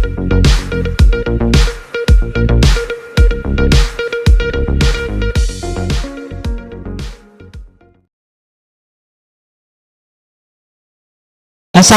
अस्सलाम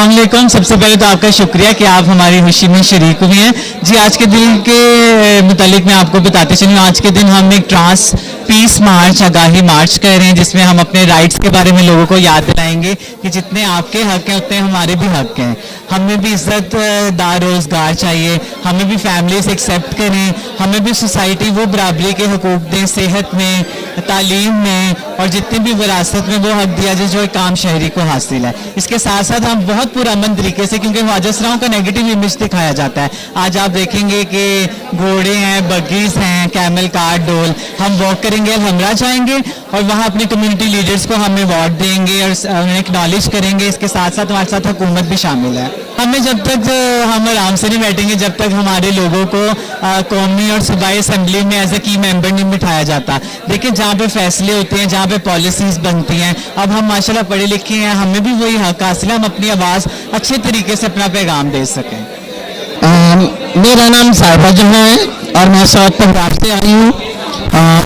वालेकुम। सबसे पहले तो आपका शुक्रिया कि आप हमारी खुशी में शरीक हुए हैं। जी, आज के दिन के मुतालिक मैं आपको बताते चलूँ, आज के दिन हम एक ट्रांस पीस मार्च, आगाही मार्च कर रहे हैं, जिसमें हम अपने राइट्स के बारे में लोगों को याद दिलाएंगे कि जितने आपके हक हैं उतने हमारे भी हक हैं। हमें भी इज्जत दार रोज़गार चाहिए, हमें भी फैमिलीज एक्सेप्ट करें, हमें भी सोसाइटी वो बराबरी के हकूक़ दें, सेहत में, तालीम में और जितनी भी विरासत में वो हक दिया जाए जो एक आम शहरी को हासिल है। इसके साथ साथ हम बहुत पुरअमन तरीके से, क्योंकि ख्वाजा सराओं का नेगेटिव इमेज दिखाया जाता है, आज आप देखेंगे कि घोड़े हैं, बग्गीज हैं, कैमल कार, डोल, हम वॉक करेंगे, हमरा जाएंगे और वहाँ अपनी कम्युनिटी लीडर्स को हम अवार्ड देंगे और उन्हें एक्नॉलेज करेंगे। इसके साथ साथ हमारे साथ हुकूमत भी शामिल है। हमें जब तक हम आराम से नहीं बैठेंगे जब तक हमारे लोगों को कौमी और सूबाई असम्बली में एज ए की मेंबर नहीं बिठाया जाता। देखिए, जहाँ पे फैसले होते हैं, जहाँ पे पॉलिसीज बनती हैं, अब हम माशाल्लाह पढ़े लिखे हैं, हमें भी वही हक हासिल है, हम अपनी आवाज़ अच्छे तरीके से अपना पैगाम दे सकें। मेरा नाम साहिबा जहाँ है और मैं साउथ पंजाब से आई हूँ,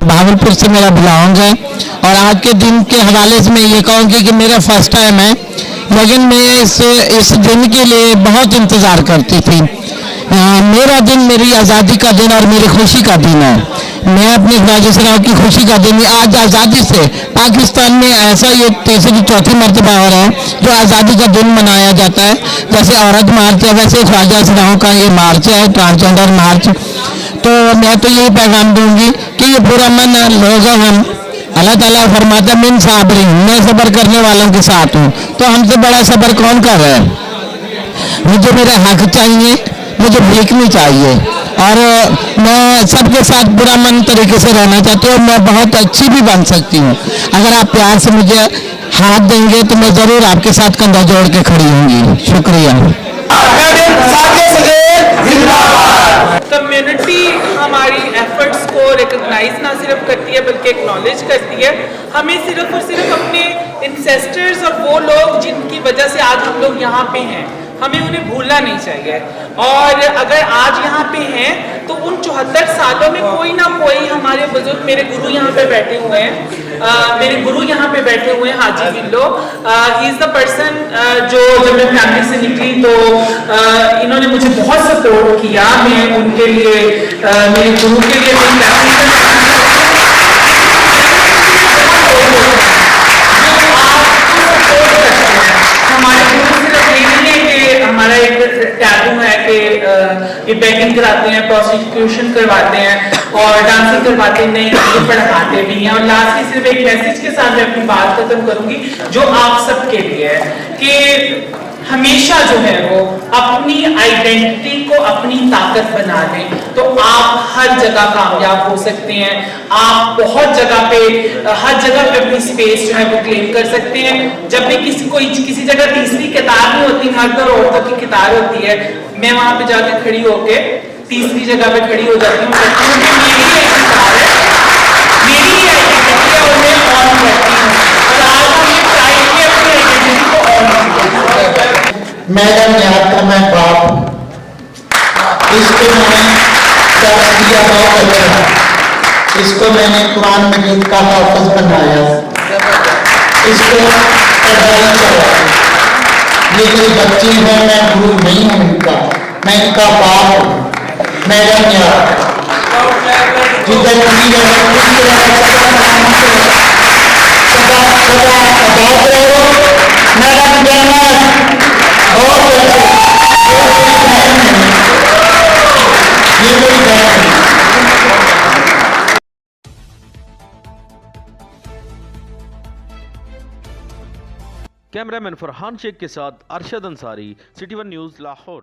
भावलपुर से मेरा बिलोंग है। और आज के दिन के हवाले से मैं ये कहूँगी कि मेरा फर्स्ट टाइम है, लेकिन मैं इस दिन के लिए बहुत इंतज़ार करती थी। मेरा दिन मेरी आज़ादी का दिन और मेरी खुशी का दिन है। मैं अपने ख्वाजा सराओं की खुशी का दिन, आज आज़ादी से पाकिस्तान में ऐसा ये तीसरी चौथी मरतबा हो रहा है जो आज़ादी का दिन मनाया जाता है। जैसे औरत मार्च है, वैसे ख्वाजा सराओं का ये मार्च है, ट्रांसजेंडर मार्च। तो मैं तो यही पैगाम दूंगी कि ये पुरअमन लोग हैं हम। अल्लाह ताला फरमाता है मिन साबरीन, मैं सब्र करने वालों के साथ हूँ। तो हमसे बड़ा सब्र कौन कर रहा है? मुझे मेरे हक चाहिए, मुझे भीख नहीं चाहिए और मैं सबके साथ पुरअमन तरीके से रहना चाहती हूँ। मैं बहुत अच्छी भी बन सकती हूँ। अगर आप प्यार से मुझे हाथ देंगे तो मैं ज़रूर आपके साथ कंधा जोड़ के खड़ी होंगी। शुक्रिया। कम्युनिटी हमारी एफर्ट्स को रिकग्नाइज ना सिर्फ करती है बल्कि एक्नॉलेज करती है। हमें सिर्फ और सिर्फ अपने इंसेस्टर्स और वो लोग जिनकी वजह से आज हम लोग यहाँ पे हैं, हमें उन्हें भूलना नहीं चाहिए। और अगर आज यहाँ पे हैं तो उन 74 सालों में कोई ना कोई हमारे बुजुर्ग, मेरे गुरु यहाँ पे बैठे हुए हैं, मेरे गुरु यहाँ पे बैठे हुए हैं, हाजी बिल्लो, ही इज़ द पर्सन जो जब मैं फैमिली से निकली तो इन्होंने मुझे बहुत सपोर्ट किया। मैं उनके लिए, मेरे गुरु के लिए हमारा एक टैबू है कि ये बैगिंग कराते हैं, प्रोस्टिट्यूशन करवाते हैं और डांसिंग करवाते हैं, नहीं ये पढ़ाते भी हैं। और लास्ट में सिर्फ एक मैसेज के साथ मैं अपनी बात खत्म करूंगी जो आप सबके लिए है कि हमेशा जो है वो अपनी आइडेंटिटी को अपनी ताकत बना लें तो आप हर जगह कामयाब हो सकते हैं। आप बहुत जगह पे, हर जगह पे अपनी स्पेस जो है वो क्लेम कर सकते हैं। जब भी किसी जगह तीसरी कतार नहीं होती, मर्द और औरतों की कतार होती है, मैं वहां पे जाकर खड़ी होके तीसरी जगह पे खड़ी हो जाती हूँ। मेरी कतार है, मेरी आइडेंटिटी है और मैं ऑन करती हूँ। और आज हम ये प्राइड में अपनी आइडेंटिटी को ऑन करते हैं। मैडम याद का मैं बाप, इसको मैंने दर्ज दिया बहुत अच्छा। इसको मैंने कुरान मजीद का हाफिज बनाया, इसको पढ़ाई करवाई। ये कोई बच्ची है, मैं गुरु नहीं हूँ इनका, मैं इनका बाप हूँ। मैडम याद जिधर कैमरामैन फरहान शेख के साथ Arshad Ansari, city one news, Lahore.